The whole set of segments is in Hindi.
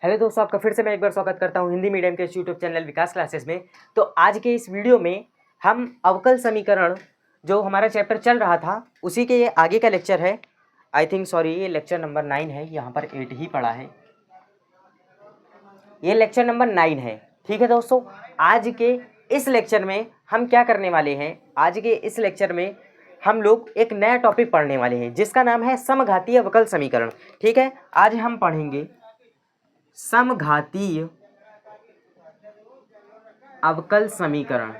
हेलो दोस्तों, आपका फिर से मैं एक बार स्वागत करता हूं हिंदी मीडियम के यूट्यूब चैनल विकास क्लासेस में। तो आज के इस वीडियो में हम अवकल समीकरण जो हमारा चैप्टर चल रहा था उसी के ये आगे का लेक्चर है। आई थिंक सॉरी, ये लेक्चर नंबर 9 है, यहाँ पर 8 ही पड़ा है। ये लेक्चर नंबर 9 है। ठीक है दोस्तों, आज के इस लेक्चर में हम क्या करने वाले हैं? आज के इस लेक्चर में हम लोग एक नया टॉपिक पढ़ने वाले हैं जिसका नाम है समघातीय अवकल समीकरण। ठीक है, आज हम पढ़ेंगे समघातीय अवकल समीकरण।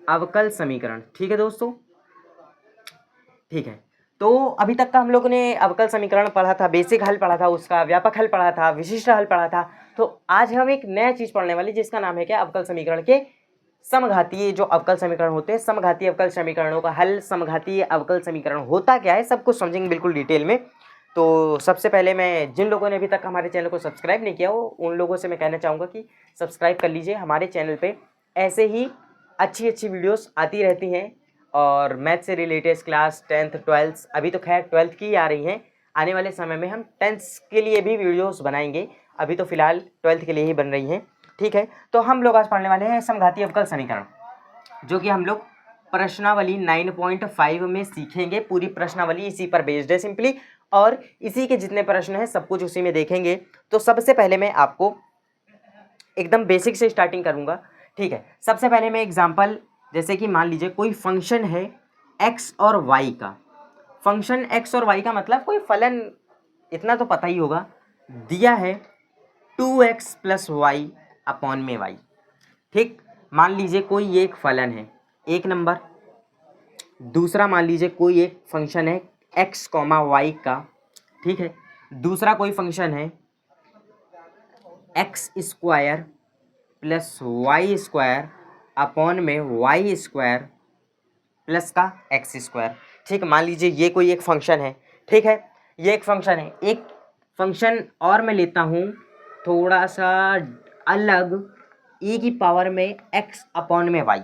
अवकल समीकरण, ठीक है दोस्तों। ठीक है, तो अभी तक का हम लोगों ने अवकल समीकरण पढ़ा था, बेसिक हल पढ़ा था, उसका व्यापक हल पढ़ा था, विशिष्ट हल पढ़ा था। तो आज हम एक नया चीज पढ़ने वाले जिसका नाम है क्या? अवकल समीकरण के समघातीय जो अवकल समीकरण होते हैं, समघातीय अवकल समीकरणों का हल, समघातीय अवकल समीकरण होता क्या है, सब कुछ समझेंगे बिल्कुल डिटेल में। तो सबसे पहले मैं जिन लोगों ने अभी तक हमारे चैनल को सब्सक्राइब नहीं किया हो उन लोगों से मैं कहना चाहूँगा कि सब्सक्राइब कर लीजिए। हमारे चैनल पे ऐसे ही अच्छी अच्छी वीडियोस आती रहती हैं और मैथ से रिलेटेड क्लास 10th 12th, अभी तो खैर 12th की आ रही हैं। आने वाले समय में हम 10th के लिए भी वीडियोस बनाएंगे, अभी तो फिलहाल 12th के लिए ही बन रही हैं। ठीक है, तो हम लोग आज पढ़ने वाले हैं समघातीय अवकल समीकरण, जो कि हम लोग प्रश्नावली 9.5 में सीखेंगे। पूरी प्रश्नावली इसी पर बेस्ड है सिंपली, और इसी के जितने प्रश्न हैं सब कुछ उसी में देखेंगे। तो सबसे पहले मैं आपको एकदम बेसिक से स्टार्टिंग करूंगा। ठीक है, सबसे पहले मैं एग्जांपल, जैसे कि मान लीजिए कोई फंक्शन है x और y का। फंक्शन x और y का मतलब कोई फलन, इतना तो पता ही होगा, दिया है 2x + y अपॉन में y। ठीक, मान लीजिए कोई एक फलन है, एक नंबर। दूसरा मान लीजिए कोई एक फंक्शन है x, y का। ठीक है, दूसरा कोई फंक्शन है x² + y² अपॉन में y² प्लस का x²। ठीक, मान लीजिए ये कोई एक फंक्शन है। ठीक है, ये एक फंक्शन है। एक फंक्शन और मैं लेता हूँ थोड़ा सा अलग, e⁻ में x अपॉन में y।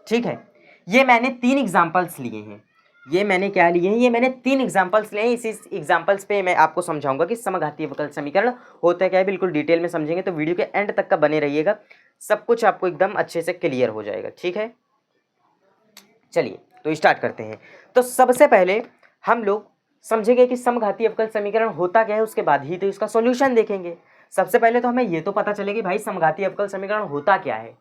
ठीक है, ये मैंने 3 एग्जाम्पल्स लिए हैं। ये मैंने क्या लिए हैं? ये मैंने 3 एग्जाम्पल्स लिए हैं। इसी एग्जाम्पल्स पे मैं आपको समझाऊंगा कि समघातीय अवकल समीकरण होता क्या है, बिल्कुल डिटेल में समझेंगे। तो वीडियो के एंड तक का बने रहिएगा, सब कुछ आपको एकदम अच्छे से क्लियर हो जाएगा। ठीक है, चलिए तो स्टार्ट करते हैं। तो सबसे पहले हम लोग समझेंगे कि समघातीय अवकल समीकरण होता क्या है, उसके बाद ही तो इसका सॉल्यूशन देखेंगे। सबसे पहले तो हमें ये तो पता चले कि भाई समघातीय अवकल समीकरण होता क्या है,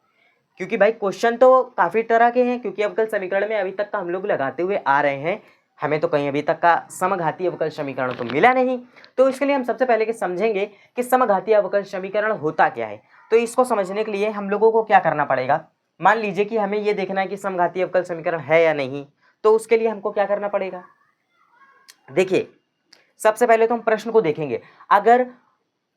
क्योंकि भाई क्वेश्चन तो काफ़ी तरह के हैं, क्योंकि अवकल समीकरण में अभी तक का हम लोग लगाते हुए आ रहे हैं, हमें तो कहीं अभी तक का समघातीय अवकल समीकरण तो मिला नहीं। तो इसके लिए हम सबसे पहले समझेंगे कि समघातीय अवकल समीकरण होता क्या है। तो इसको समझने के लिए हम लोगों को क्या करना पड़ेगा? मान लीजिए कि हमें ये देखना है कि समघातीय अवकल समीकरण है या नहीं, तो उसके लिए हमको क्या करना पड़ेगा? देखिए, सबसे पहले तो हम प्रश्न को देखेंगे। अगर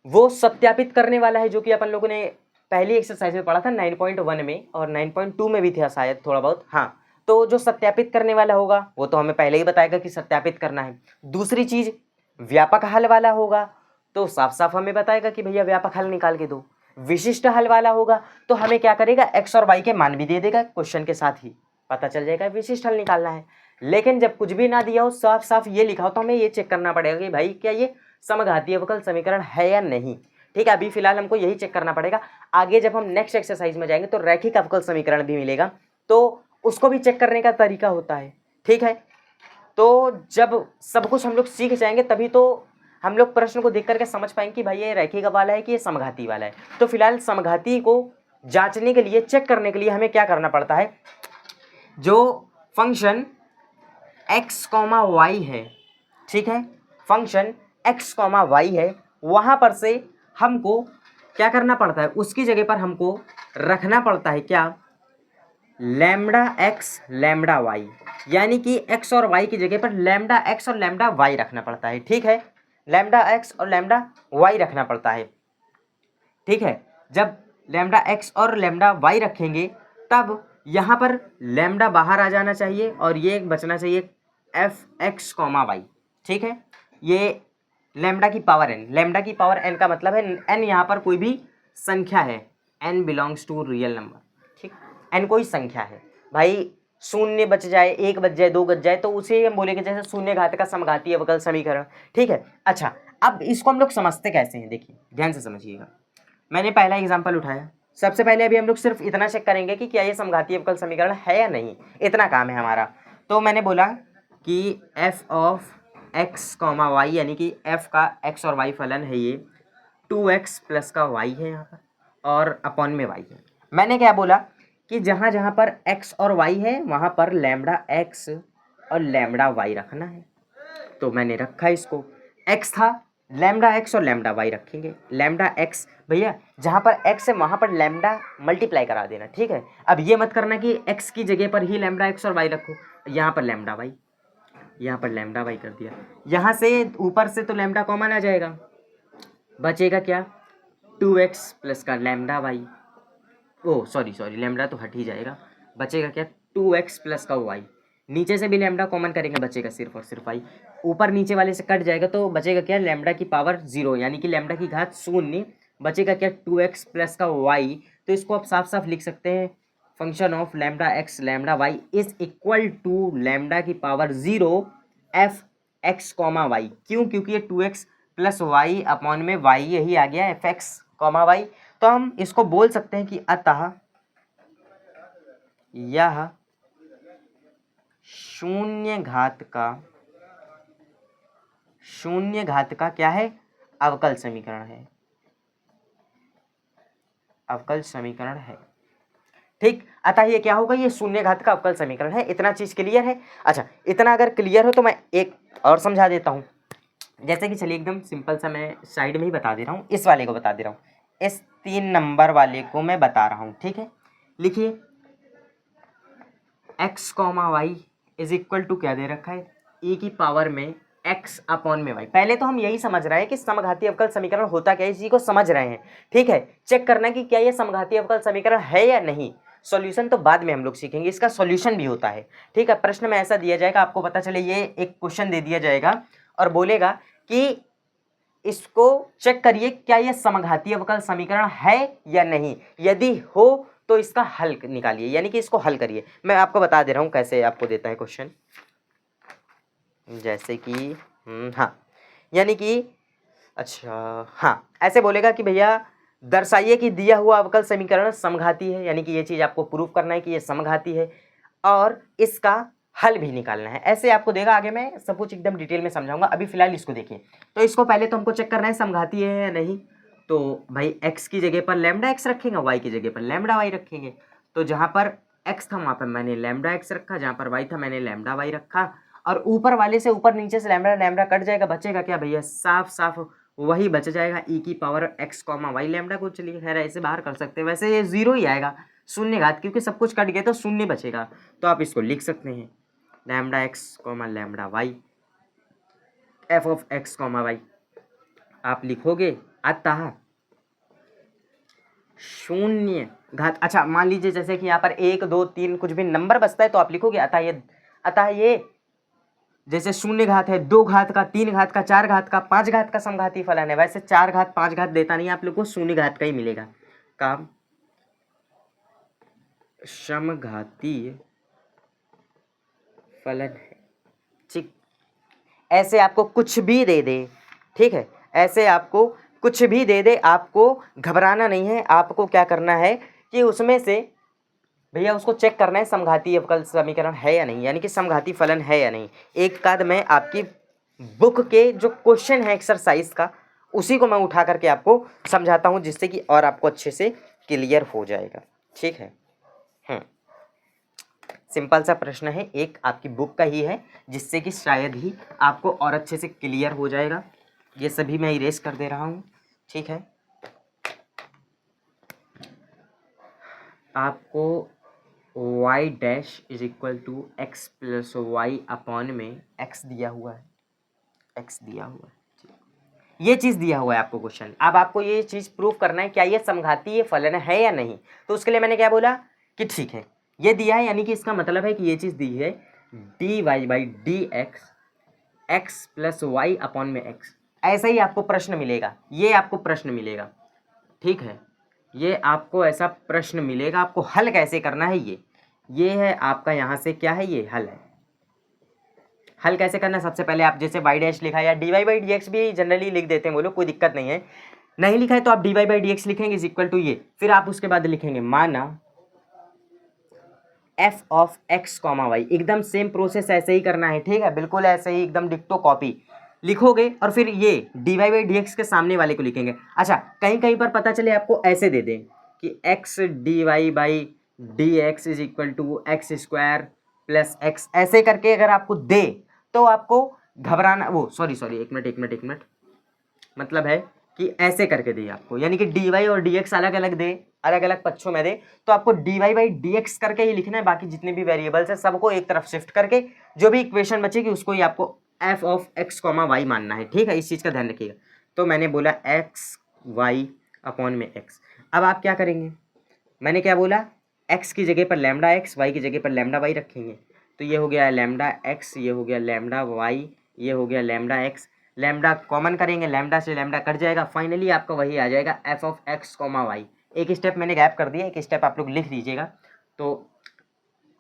वो सत्यापित करने वाला है, जो कि अपन लोगों ने पहली एक्सरसाइज में पढ़ा था 9.1 में, और 9.2 में भी था शायद थोड़ा बहुत। हाँ, तो जो सत्यापित करने वाला होगा वो तो हमें पहले ही बताएगा कि सत्यापित करना है। दूसरी चीज, व्यापक हल वाला होगा तो साफ साफ हमें बताएगा कि भैया व्यापक हल निकाल के दो। विशिष्ट हल वाला होगा तो हमें क्या करेगा? x और y के मान भी दे देगा, क्वेश्चन के साथ ही पता चल जाएगा विशिष्ट हल निकालना है। लेकिन जब कुछ भी ना दिया हो, साफ साफ ये लिखा हो, तो हमें ये चेक करना पड़ेगा कि भाई क्या ये समघातीय अवकल समीकरण है या नहीं। ठीक है, अभी फिलहाल हमको यही चेक करना पड़ेगा। आगे जब हम नेक्स्ट एक्सरसाइज में जाएंगे तो रैखिक अवकल समीकरण भी मिलेगा, तो उसको भी चेक करने का तरीका होता है। ठीक है, तो जब सब कुछ हम लोग सीख जाएंगे तभी तो हम लोग प्रश्न को देख करके समझ पाएंगे कि भाई ये रैखिक वाला है कि ये समघाती वाला है। तो फिलहाल समघाती को जांचने के लिए, चेक करने के लिए हमें क्या करना पड़ता है? जो फंक्शन x, y है, ठीक है, फंक्शन x, y है, वहां पर से हमको क्या करना पड़ता है? उसकी जगह पर हमको रखना पड़ता है क्या? λx λy, यानी कि x और y की जगह पर λx और λy रखना पड़ता है। ठीक है, λx और λy रखना पड़ता है। ठीक है, जब λx और λy रखेंगे तब यहाँ पर लैम्डा बाहर आ जाना चाहिए और ये बचना चाहिए fx, y। ठीक है, ये लैम्डा की पावर n, लैम्डा की पावर n का मतलब है n यहाँ पर कोई भी संख्या है, n belongs to real number. ठीक, n कोई संख्या है भाई, शून्य बच जाए, 1 बच जाए, 2 बच जाए, तो उसे हम बोलेंगे जैसे शून्य घात का समघातीय अवकल समीकरण। ठीक है, अच्छा अब इसको हम लोग समझते कैसे हैं, देखिए ध्यान से समझिएगा। मैंने पहला एग्जाम्पल उठाया, सबसे पहले अभी हम लोग सिर्फ इतना चेक करेंगे कि क्या ये समघातीय अवकल समीकरण है या नहीं, इतना काम है हमारा। तो मैंने बोला कि f of x comma y, यानी कि एफ का एक्स और वाई फलन है ये 2x प्लस का y है यहाँ पर, और अपॉन में y है। मैंने क्या बोला कि जहाँ जहाँ पर x और y है वहाँ पर लैम्डा x और लैम्डा y रखना है। तो मैंने रखा इसको, x था, लैम्डा x और लैम्डा y रखेंगे। लैम्डा x भैया जहाँ पर x है वहाँ पर लैम्डा मल्टीप्लाई करा देना, ठीक है। अब ये मत करना कि x की जगह पर ही लैम्डा x और y रखो, यहाँ पर लैम्डा y, यहाँ पर लैम्डा y कर दिया। यहाँ से ऊपर से तो लैम्डा कॉमन आ जाएगा, बचेगा क्या 2x प्लस का लैम्डा वाई, ओ सॉरी लैम्डा तो हट ही जाएगा, बचेगा क्या 2x प्लस का y। नीचे से भी लैम्डा कॉमन करेंगे, बचेगा सिर्फ और सिर्फ y। ऊपर नीचे वाले से कट जाएगा तो बचेगा क्या लैम्डा की पावर 0, यानी कि लैम्डा की घात 0, बचेगा क्या 2x प्लस का y। तो इसको आप साफ साफ लिख सकते हैं, function of lambda x lambda y is equal to lambda की power 0 F X comma Y. क्यों? क्योंकि ये 2x प्लस वाई अपॉन में y यही आ गया एफ एक्स कॉमा वाई। तो हम इसको बोल सकते हैं कि अतः यह शून्य घात का क्या है, अवकल समीकरण है, अवकल समीकरण है, ठीक। अतः ये क्या होगा, ये शून्य घात का अवकल समीकरण है। इतना चीज क्लियर है? अच्छा, इतना अगर क्लियर हो तो मैं एक और समझा देता हूँ। जैसे कि चलिए एकदम सिंपल सा मैं साइड में ही बता दे रहा हूँ, इस वाले को बता दे रहा हूँ, इस 3 नंबर वाले को मैं बता रहा हूँ, ठीक है। लिखिए x comma y is equal to क्या दे रखा है, e की पावर में x अपॉन में y। पहले तो हम यही समझ रहे हैं कि समघातीय अवकल समीकरण होता क्या है, इसी को समझ रहे हैं, ठीक है। चेक करना कि क्या ये समघातीय अवकल समीकरण है या नहीं। सॉल्यूशन तो बाद में हम लोग सीखेंगे, इसका सॉल्यूशन भी होता है, ठीक है। प्रश्न में ऐसा दिया जाएगा, आपको पता चले ये एक क्वेश्चन दे दिया जाएगा और बोलेगा कि इसको चेक करिए क्या ये समघातीय अवकल समीकरण है या नहीं, यदि हो तो इसका हल निकालिए, यानी कि इसको हल करिए। मैं आपको बता दे रहा हूं कैसे आपको देता है क्वेश्चन, जैसे कि हाँ, यानी कि अच्छा हाँ, ऐसे बोलेगा कि भैया दर्शाइए कि दिया हुआ अवकल समीकरण समघाती है, यानी कि ये चीज आपको प्रूफ करना है कि ये समघाती है और इसका हल भी निकालना है। ऐसे आपको देगा, आगे मैं सब कुछ एकदम डिटेल में समझाऊंगा, अभी फिलहाल इसको देखिए। तो इसको पहले तो हमको चेक करना है समघाती है या नहीं। तो भाई x की जगह पर लैम्डा x रखेंगे, y की जगह पर लैम्डा y रखेंगे। तो जहां पर x था वहां पर मैंने लैम्डा x रखा, जहां पर y था मैंने लैम्डा y रखा, और ऊपर वाले से ऊपर नीचे से लैम्डा लैम्डा कट जाएगा, बचेगा क्या भैया, साफ साफ वही बच जाएगा e की power x comma y lambda को। चलिए खैर ऐसे बाहर कर सकते हैं, वैसे ये 0 ही आएगा, शून्य घात, क्योंकि सब कुछ कट गया तो शून्य बचेगा। तो आप इसको लिख सकते हैं lambda x comma lambda y f of x comma y. आप लिखोगे अतः शून्य घात, अच्छा मान लीजिए जैसे कि यहाँ पर 1 2 3 कुछ भी नंबर बचता है तो आप लिखोगे अतः ये जैसे शून्य घात है, 2 घात का, 3 घात का, 4 घात का, 5 घात का समघाती फलन है। वैसे 4 घात 5 घात देता नहीं, आप लोग को शून्य घात का ही मिलेगा का समघातीय फलन है, ठीक। ऐसे आपको कुछ भी दे दे, ठीक है, ऐसे आपको कुछ भी दे दे, आपको घबराना नहीं है। आपको क्या करना है कि उसमें से भैया उसको चेक करना है समघातीय अवकल समीकरण है या नहीं, यानी कि समघाती फलन है या नहीं। एक काद मैं आपकी बुक के जो क्वेश्चन है एक्सरसाइज का, उसी को मैं उठा करके आपको समझाता हूँ, जिससे कि और आपको अच्छे से क्लियर हो जाएगा, ठीक है। सिंपल सा प्रश्न है, एक आपकी बुक का ही है, जिससे कि शायद ही आपको और अच्छे से क्लियर हो जाएगा। ये सभी मैं इरेज कर दे रहा हूँ, ठीक है। आपको y dash is equal to x plus Y upon में x दिया हुआ है, x दिया हुआ है, ये चीज़ दिया हुआ है आपको क्वेश्चन। अब आपको ये चीज़ प्रूफ करना है क्या ये समघातीय फलन है या नहीं। तो उसके लिए मैंने क्या बोला कि ठीक है ये दिया है, यानी कि इसका मतलब है कि ये चीज़ दी है dy by d x plus Y upon में x। ऐसा ही आपको प्रश्न मिलेगा, ये आपको प्रश्न मिलेगा, ठीक है, ये आपको ऐसा प्रश्न मिलेगा। आपको हल कैसे करना है ये है आपका, यहाँ से क्या है, ये हल है। हल कैसे करना है, सबसे पहले आप जैसे वाई डैश लिखा है या d y by d x भी जनरली लिख देते हैं वो लोग, कोई दिक्कत नहीं है। नहीं लिखा है तो आप d y by d x लिखेंगे इज इक्वल टू ये, फिर आप उसके बाद लिखेंगे माना f of x comma y. एकदम सेम प्रोसेस ऐसे ही करना है, ठीक है, बिल्कुल ऐसे ही एकदम डिक्टो कॉपी लिखोगे और फिर ये d y by d x के सामने वाले को लिखेंगे। अच्छा, कहीं कहीं पर पता चले आपको ऐसे दे दें कि x d y by d x is equal to x square plus x, ऐसे करके अगर आपको दे तो आपको घबराना, वो सॉरी एक मिनट, मतलब है कि ऐसे करके दे आपको, यानी कि डी वाई और डी एक्स अलग अलग दे, अलग अलग पक्षों में दे, तो आपको d y by d x करके ही लिखना है। बाकी जितने भी वेरिएबल्स है सबको एक तरफ शिफ्ट करके जो भी इक्वेशन बचेगी उसको ही आपको f of x comma y मानना है, ठीक है, इस चीज़ का ध्यान रखिएगा। तो मैंने बोला एक्स वाई अपॉन में एक्स। अब आप क्या करेंगे, मैंने क्या बोला, एक्स की जगह पर लैम्डा एक्स, वाई की जगह पर लैम्डा वाई रखेंगे। तो ये हो गया लैम्डा एक्स, ये हो गया लैम्डा वाई, ये हो गया लैम्डा एक्स, लैम्डा कॉमन करेंगे, लैम्डा से लैम्डा कट जाएगा, फाइनली आपका वही आ जाएगा f of x comma y. एक स्टेप मैंने गैप कर दिया, एक स्टेप आप लोग लिख लीजिएगा। तो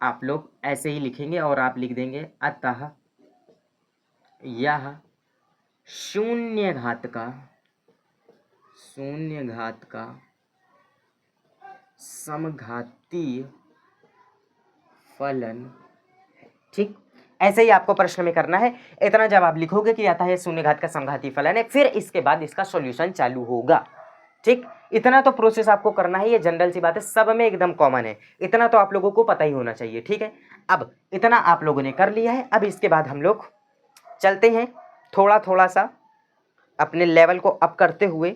आप लोग ऐसे ही लिखेंगे और आप लिख देंगे अतः यह शून्य घात का समघातीय फलन, ठीक, ऐसे ही आपको प्रश्न में करना है। इतना जब आप लिखोगे कि आता है शून्य घात का समघातीय फलन है, फिर इसके बाद इसका सॉल्यूशन चालू होगा, ठीक, इतना तो प्रोसेस आपको करना है, ये जनरल सी बात है, सब में एकदम कॉमन है, इतना तो आप लोगों को पता ही होना चाहिए, ठीक है। अब इतना आप लोगों ने कर लिया है, अब इसके बाद हम लोग चलते हैं थोड़ा थोड़ा सा अपने लेवल को अप करते हुए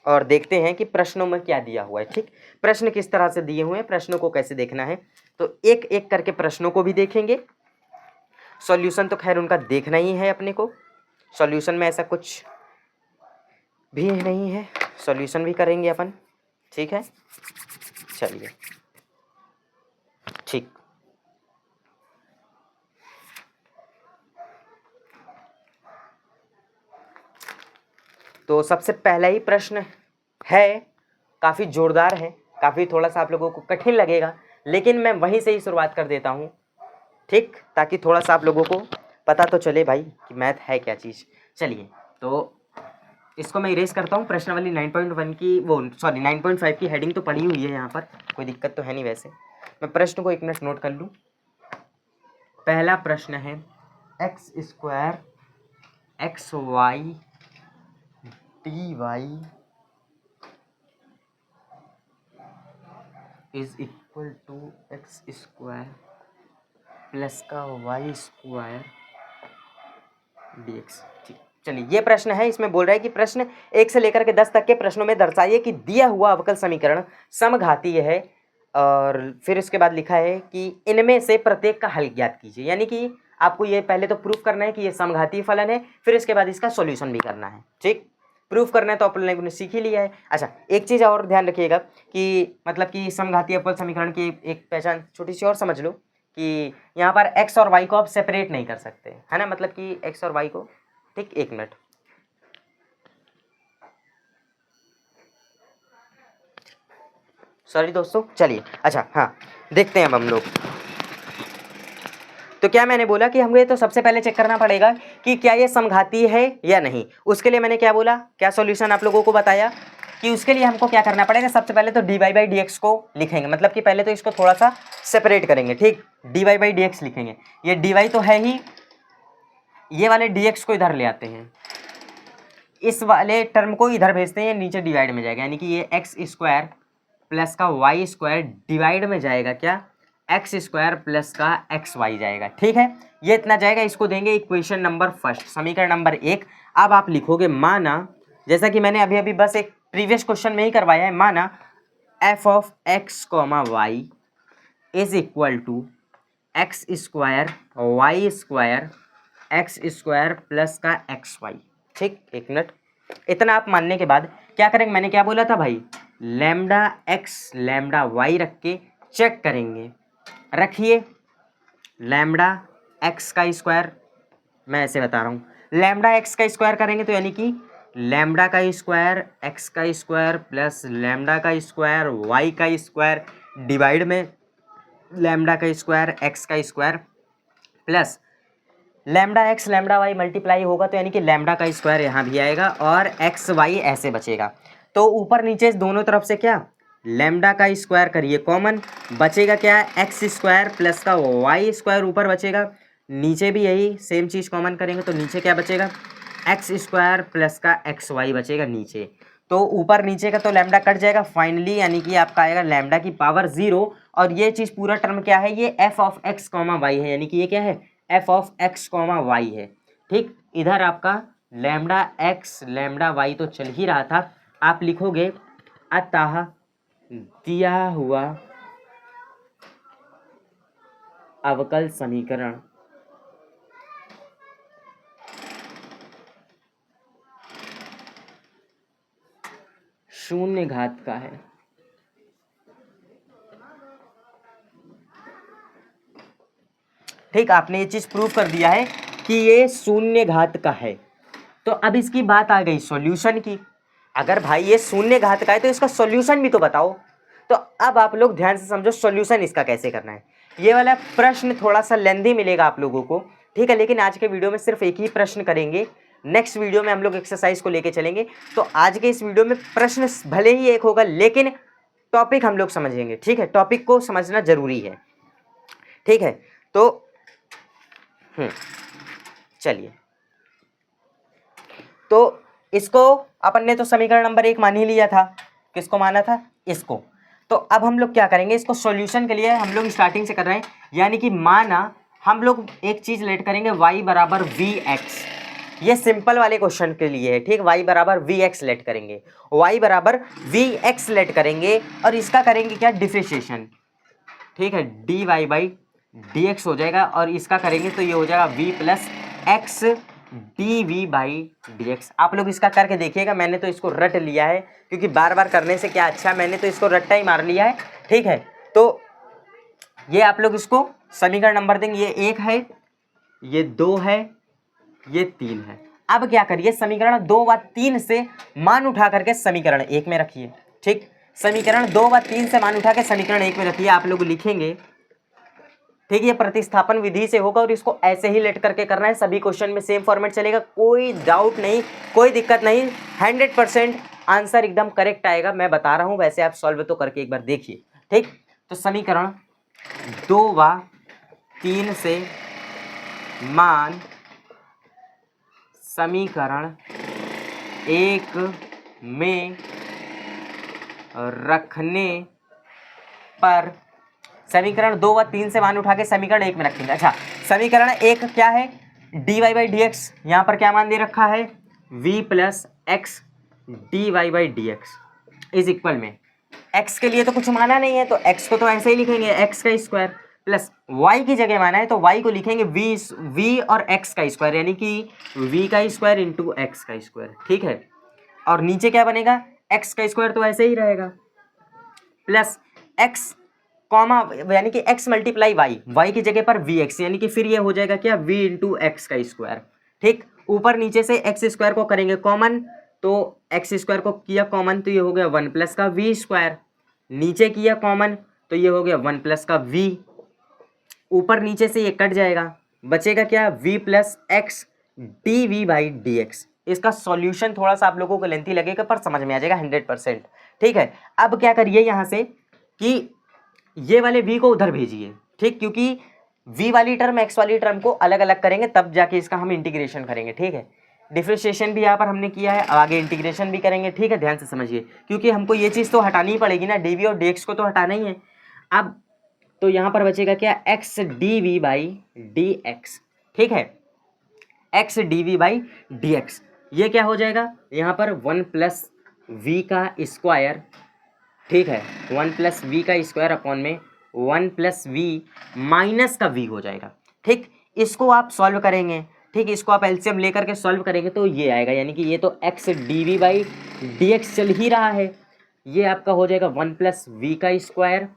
और देखते हैं कि प्रश्नों में क्या दिया हुआ है, ठीक, प्रश्न किस तरह से दिए हुए हैं, प्रश्नों को कैसे देखना है। तो एक एक करके प्रश्नों को भी देखेंगे, सॉल्यूशन तो खैर उनका देखना ही है अपने को, सॉल्यूशन में ऐसा कुछ भी नहीं है, सॉल्यूशन भी करेंगे अपन, ठीक है, चलिए, ठीक। तो सबसे पहला ही प्रश्न है, काफ़ी जोरदार है, काफ़ी थोड़ा सा आप लोगों को कठिन लगेगा, लेकिन मैं वहीं से ही शुरुआत कर देता हूँ, ठीक, ताकि थोड़ा सा आप लोगों को पता तो चले भाई कि मैथ है क्या चीज़। चलिए, तो इसको मैं इरेज करता हूँ, प्रश्न वाली 9.1 की, वो सॉरी 9.5 की हेडिंग तो पड़ी हुई है यहाँ पर, कोई दिक्कत तो है नहीं। वैसे मैं प्रश्न को एक मिनट नोट कर लूँ। पहला प्रश्न है x square x y d y is equal to x square plus का वाई स्क्वायर डी एक्स, ठीक। चलिए, ये प्रश्न है, इसमें बोल रहा है कि प्रश्न 1 से लेकर के 10 तक के प्रश्नों में दर्शाइए कि दिया हुआ अवकल समीकरण समघातीय है, और फिर उसके बाद लिखा है कि इनमें से प्रत्येक का हल ज्ञात कीजिए, यानी कि आपको ये पहले तो प्रूफ करना है कि ये समघातीय फलन है, फिर इसके बाद इसका सॉल्यूशन भी करना है, ठीक। प्रूफ करना है तो अपन लोगों ने सीख ही लिया है। अच्छा, एक चीज़ और ध्यान रखिएगा कि मतलब कि समघातीय अवकल समीकरण की एक पहचान छोटी सी और समझ लो कि यहाँ पर x और y को आप सेपरेट नहीं कर सकते, है ना, मतलब कि x और y को, ठीक, एक मिनट, सॉरी दोस्तों, चलिए, अच्छा हाँ, देखते हैं अब हम लोग। तो क्या मैंने बोला कि हमें तो सबसे पहले चेक करना पड़ेगा कि क्या ये समघातीय है या नहीं। उसके लिए मैंने क्या बोला, क्या सॉल्यूशन आप लोगों को बताया कि उसके लिए हमको क्या करना पड़ेगा, सबसे पहले तो d y by d x को लिखेंगे, मतलब कि पहले तो इसको थोड़ा सा सेपरेट करेंगे, ठीक, d y by d x लिखेंगे, ये डी वाई तो है ही, ये वाले डी एक्स को इधर ले आते हैं, इस वाले टर्म को इधर भेजते हैं, नीचे डिवाइड में जाएगा, यानी कि ये एक्स स्क्वायर प्लस का वाई स्क्वायर डिवाइड में जाएगा क्या, एक्स स्क्वायर प्लस का एक्स वाई जाएगा, ठीक है, ये इतना जाएगा, इसको देंगे इक्वेशन नंबर फर्स्ट, समीकरण नंबर 1। अब आप लिखोगे माना, जैसा कि मैंने अभी अभी बस एक प्रीवियस क्वेश्चन में ही करवाया है, माना f of x comma y is equal to x square y square x square plus का एक्स वाई, ठीक, एक मिनट, इतना आप मानने के बाद क्या करेंगे, मैंने क्या बोला था भाई, लैम्डा एक्स लैम्डा वाई रख के चेक करेंगे, रखिए, लैम्डा एक्स का स्क्वायर, मैं ऐसे बता रहा हूँ, लैम्डा एक्स का स्क्वायर करेंगे तो यानी कि लैम्डा का स्क्वायर एक्स का स्क्वायर प्लस लैम्डा का स्क्वायर वाई का स्क्वायर डिवाइड में लैम्डा का स्क्वायर एक्स का square plus lambda x lambda y multiply होगा तो यानी कि लैम्डा का स्क्वायर यहाँ भी आएगा और एक्स वाई ऐसे बचेगा। तो ऊपर नीचे दोनों तरफ से क्या लैम्डा का स्क्वायर करिए कॉमन, बचेगा क्या एक्स स्क्वायर प्लस का वाई स्क्वायर ऊपर बचेगा, नीचे भी यही सेम चीज़ कॉमन करेंगे तो नीचे क्या बचेगा एक्स स्क्वायर प्लस का एक्स वाई बचेगा नीचे। तो ऊपर नीचे का तो लैम्डा कट जाएगा फाइनली, यानी कि आपका आएगा लैम्डा की पावर 0 और ये चीज़ पूरा टर्म क्या है ये f of x comma y है, यानी कि ये क्या है f of x comma y है। ठीक, इधर आपका लैम्डा एक्स लैम्डा वाई तो चल ही रहा था, आप लिखोगे अतः दिया हुआ अवकल समीकरण शून्य घात का है। ठीक, आपने ये चीज प्रूव कर दिया है कि ये शून्य घात का है। तो अब इसकी बात आ गई सॉल्यूशन की। अगर भाई ये शून्य घात का है तो इसका सॉल्यूशन भी तो बताओ। तो अब आप लोग ध्यान से समझो सॉल्यूशन इसका कैसे करना है। ये वाला प्रश्न थोड़ा सा लेंथी मिलेगा आप लोगों को, ठीक है, लेकिन आज के वीडियो में सिर्फ एक ही प्रश्न करेंगे, नेक्स्ट वीडियो में हम लोग एक्सरसाइज को लेके चलेंगे। तो आज के इस वीडियो में प्रश्न भले ही एक होगा लेकिन टॉपिक हम लोग समझेंगे, ठीक है, टॉपिक को समझना जरूरी है, ठीक है। तो चलिए, तो इसको अपन ने तो समीकरण नंबर 1 मान ही लिया था। किसको माना था? इसको। तो अब हम लोग क्या करेंगे, इसको सॉल्यूशन के लिए हम लोग स्टार्टिंग से कर रहे हैं, यानी कि माना हम लोग एक चीज लेट करेंगे y बराबर वी एक्स, ये सिंपल वाले क्वेश्चन के लिए है, ठीक, y बराबर वी एक्स लेट करेंगे, y बराबर वी एक्स लेट करेंगे और इसका करेंगे क्या डिफरेंशिएशन, ठीक है, d y by d x हो जाएगा और इसका करेंगे तो ये हो जाएगा v plus x d v by d x. आप लोग इसका करके देखिएगा, मैंने तो इसको रट लिया है क्योंकि बार बार करने से क्या अच्छा, मैंने तो इसको रट्टा ही मार लिया है, ठीक है। तो ये आप लोग इसको समीकरण नंबर देंगे, ये 1 है, ये 2 है, ये 3 है। अब क्या करिए, समीकरण 2 व 3 से मान उठा करके समीकरण 1 में रखिए, ठीक, समीकरण 2 व 3 से मान उठा के समीकरण 1 में रखिए। आप लोग लिखेंगे, ठीक, ये प्रतिस्थापन विधि से होगा और इसको ऐसे ही लेट करके करना है, सभी क्वेश्चन में सेम फॉर्मेट चलेगा, कोई डाउट नहीं, कोई दिक्कत नहीं, 100% आंसर एकदम करेक्ट आएगा, मैं बता रहा हूं, वैसे आप सॉल्व तो करके एक बार देखिए, ठीक। तो समीकरण 2 व 3 से मान समीकरण 1 में रखने पर, समीकरण 2 व 3 से मान उठा के समीकरण 1 में रखेंगे। अच्छा, समीकरण 1 क्या है, d y by d x, यहाँ पर क्या मान दे रखा है v plus x d y by d x is equal में, x के लिए तो कुछ माना नहीं है तो x को तो ऐसे ही लिखेंगे x का स्क्वायर प्लस y की जगह माना है तो y को लिखेंगे v और x का स्क्वायर, यानी कि v का स्क्वायर इंटू एक्स का स्क्वायर, ठीक है। और नीचे क्या बनेगा, x का स्क्वायर तो ऐसे ही रहेगा प्लस x कॉमा, यानी कि x मल्टीप्लाई y की जगह पर vx, यानी कि फिर ये हो जाएगा क्या v इंटू एक्स का स्क्वायर, ठीक। ऊपर नीचे से एक्स स्क्वायर को करेंगे कॉमन, तो एक्स स्क्वायर को किया कॉमन तो ये हो गया 1 प्लस का v स्क्वायर, नीचे किया कॉमन तो ये हो गया 1 प्लस का v, ऊपर नीचे से ये कट जाएगा, बचेगा क्या v plus x d v by d x. इसका सॉल्यूशन थोड़ा सा आप लोगों को लेंथी लगेगा पर समझ में आ जाएगा 100%, ठीक है। अब क्या करिए यहाँ से कि ये वाले v को उधर भेजिए, ठीक, क्योंकि v वाली टर्म x वाली टर्म को अलग अलग करेंगे तब जाके इसका हम इंटीग्रेशन करेंगे, ठीक है। डिफरेंशिएशन भी यहाँ पर हमने किया है, आगे इंटीग्रेशन भी करेंगे, ठीक है, ध्यान से समझिए क्योंकि हमको ये चीज़ तो हटानी ही पड़ेगी ना, dv और dx को तो हटाना ही है। अब तो यहाँ पर बचेगा क्या x dv by d x, ठीक है, x dv by d x, ये क्या हो जाएगा यहाँ पर 1 प्लस v का स्क्वायर, ठीक है, 1 प्लस वी का स्क्वायर अपॉन में 1 प्लस वी माइनस का v हो जाएगा, ठीक। इसको आप सॉल्व करेंगे, ठीक, इसको आप एलसीएम लेकर के सॉल्व करेंगे तो ये आएगा, यानी कि ये तो x d v by d x चल ही रहा है, ये आपका हो जाएगा 1 प्लस वी का स्क्वायर,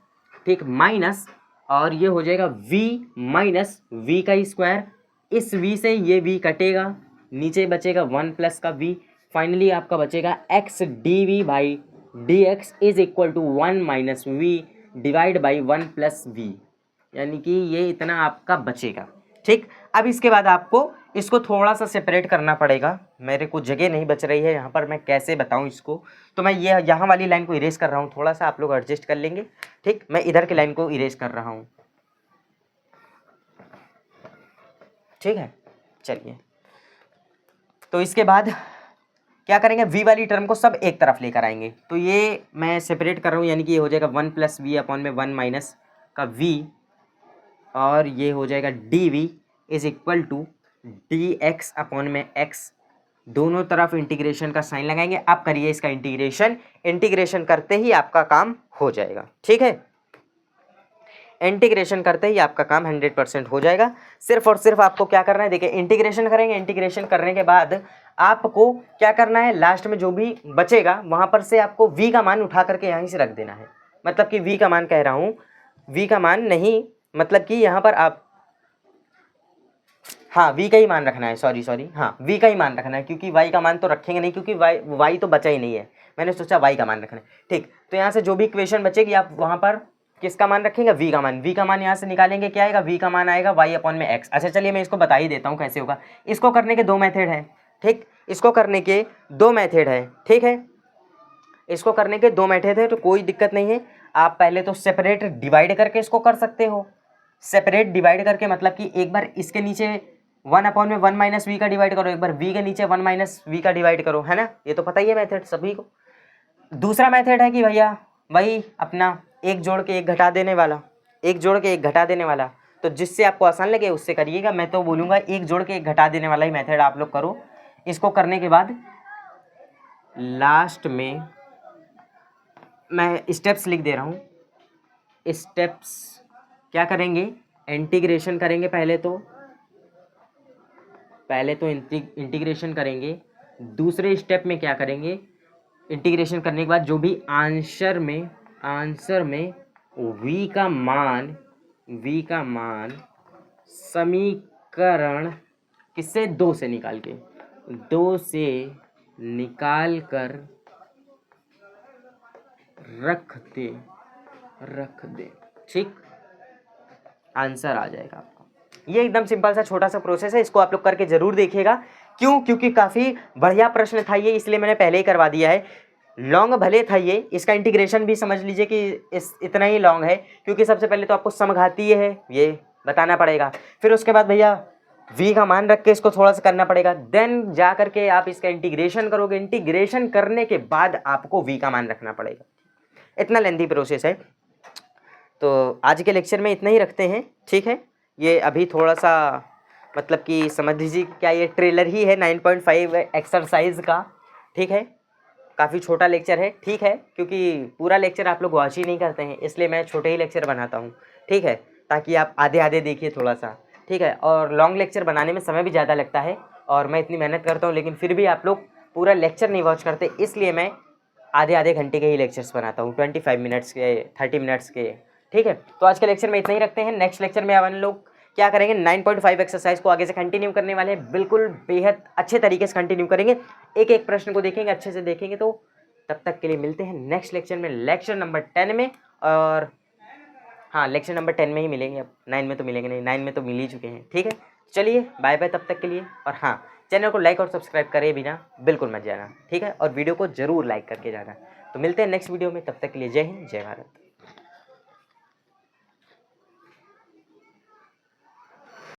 ठीक, माइनस और ये हो जाएगा v माइनस वी का स्क्वायर, इस v से ये v कटेगा, नीचे बचेगा 1 प्लस का v, फाइनली आपका बचेगा x d v by d x is equal to 1 minus v divide by 1 plus v, यानी कि ये इतना आपका बचेगा, ठीक, अब इसके बाद आपको इसको थोड़ा सा सेपरेट करना पड़ेगा। मेरे को जगह नहीं बच रही है यहाँ पर, मैं कैसे बताऊँ इसको, तो मैं ये यहाँ वाली लाइन को इरेज कर रहा हूँ, थोड़ा सा आप लोग एडजस्ट कर लेंगे। ठीक, मैं इधर की लाइन को इरेज कर रहा हूँ। ठीक है, चलिए, तो इसके बाद क्या करेंगे, v वाली टर्म को सब एक तरफ लेकर आएंगे। तो ये मैं सेपरेट कर रहा हूँ, यानी कि ये हो जाएगा 1 प्लस वी अपॉन में 1 माइनस का v, और ये हो जाएगा d v is equal to d x upon में x। दोनों तरफ इंटीग्रेशन का साइन लगाएंगे। आप करिए इसका इंटीग्रेशन, इंटीग्रेशन करते ही आपका काम हो जाएगा। ठीक है, इंटीग्रेशन करते ही आपका काम 100% हो जाएगा। सिर्फ और सिर्फ आपको क्या करना है, देखिए इंटीग्रेशन करेंगे, इंटीग्रेशन करने के बाद आपको क्या करना है, लास्ट में जो भी बचेगा वहां पर से आपको v का मान उठा करके यहीं से रख देना है। मतलब कि v का मान कह रहा हूं, v का मान नहीं, मतलब कि यहाँ पर आप, हाँ v का ही मान रखना है, सॉरी हाँ v का ही मान रखना है, क्योंकि y का मान तो रखेंगे नहीं, क्योंकि y तो बचा ही नहीं है, मैंने सोचा y का मान रखना है। ठीक, तो यहाँ से जो भी इक्वेशन बचेगी आप वहाँ पर किसका मान रखेंगे, v का मान। v का मान यहाँ से निकालेंगे, क्या आएगा, v का मान आएगा y अपॉन में x। अच्छा चलिए मैं इसको बता ही देता हूँ कैसे होगा। इसको करने के दो मेथड हैं। ठीक, इसको करने के दो मेथड है। ठीक है, इसको करने के दो मेथड है, तो कोई दिक्कत नहीं है। आप पहले तो सेपरेट डिवाइड करके इसको कर सकते हो। सेपरेट डिवाइड करके मतलब कि एक बार इसके नीचे 1 अपॉन में 1 माइनस वी का डिवाइड करो, एक बार v के नीचे 1 माइनस वी का डिवाइड करो, है ना, ये तो पता ही है मेथड सभी को। दूसरा मेथड है कि भैया वही अपना एक जोड़ के एक घटा देने वाला, एक जोड़ के एक घटा देने वाला, तो जिससे आपको आसान लगे उससे करिएगा। मैं तो बोलूँगा एक जोड़ के एक घटा देने वाला ही मेथड आप लोग करो। इसको करने के बाद लास्ट में मैं स्टेप्स लिख दे रहा हूँ। स्टेप्स क्या करेंगे, इंटीग्रेशन करेंगे, पहले तो इंटीग्रेशन करेंगे। दूसरे स्टेप में क्या करेंगे, इंटीग्रेशन करने के बाद जो भी आंसर में v का मान समीकरण किससे, 2 से निकाल कर रख दे। ठीक, आंसर आ जाएगा आपका। ये एकदम सिंपल सा छोटा सा प्रोसेस है, इसको आप लोग करके जरूर देखिएगा। क्यों, क्योंकि काफ़ी बढ़िया प्रश्न था ये, इसलिए मैंने पहले ही करवा दिया है। लॉन्ग भले था ये, इसका इंटीग्रेशन भी समझ लीजिए कि इतना ही लॉन्ग है, क्योंकि सबसे पहले तो आपको समघातीय है ये बताना पड़ेगा, फिर उसके बाद भैया v का मान रख के इसको थोड़ा सा करना पड़ेगा, देन जा करके आप इसका इंटीग्रेशन करोगे, इंटीग्रेशन करने के बाद आपको v का मान रखना पड़ेगा। इतना लेंथी प्रोसेस है। तो आज के लेक्चर में इतना ही रखते हैं। ठीक है, ये अभी थोड़ा सा मतलब कि समझ लीजिए क्या ये ट्रेलर ही है 9.5 एक्सरसाइज का। ठीक है, काफ़ी छोटा लेक्चर है। ठीक है, क्योंकि पूरा लेक्चर आप लोग वॉच ही नहीं करते हैं, इसलिए मैं छोटे ही लेक्चर बनाता हूँ। ठीक है, ताकि आप आधे आधे देखिए थोड़ा सा। ठीक है, और लॉन्ग लेक्चर बनाने में समय भी ज़्यादा लगता है, और मैं इतनी मेहनत करता हूँ, लेकिन फिर भी आप लोग पूरा लेक्चर नहीं वॉच करते, इसलिए मैं आधे आधे घंटे के ही लेक्चर्स बनाता हूँ, 25 मिनट्स के, 30 मिनट्स के। ठीक है, तो आज के लेक्चर में इतना ही रखते हैं। नेक्स्ट लेक्चर में अपन लोग क्या करेंगे, 9.5 एक्सरसाइज को आगे से कंटिन्यू करने वाले हैं, बिल्कुल बेहद अच्छे तरीके से कंटिन्यू करेंगे, एक एक प्रश्न को देखेंगे, अच्छे से देखेंगे। तो तब तक के लिए मिलते हैं नेक्स्ट लेक्चर में, लेक्चर नंबर 10 में। और हाँ, लेक्चर नंबर 10 में ही मिलेंगे, अब 9 में तो मिलेंगे नहीं, 9 में तो मिल ही चुके हैं। ठीक है, चलिए बाय बाय तब तक के लिए। और हाँ, चैनल को लाइक और सब्सक्राइब करे बिना बिल्कुल मत जाना। ठीक है, और वीडियो को ज़रूर लाइक करके जाना। तो मिलते हैं नेक्स्ट वीडियो में, तब तक के लिए जय हिंद, जय भारत।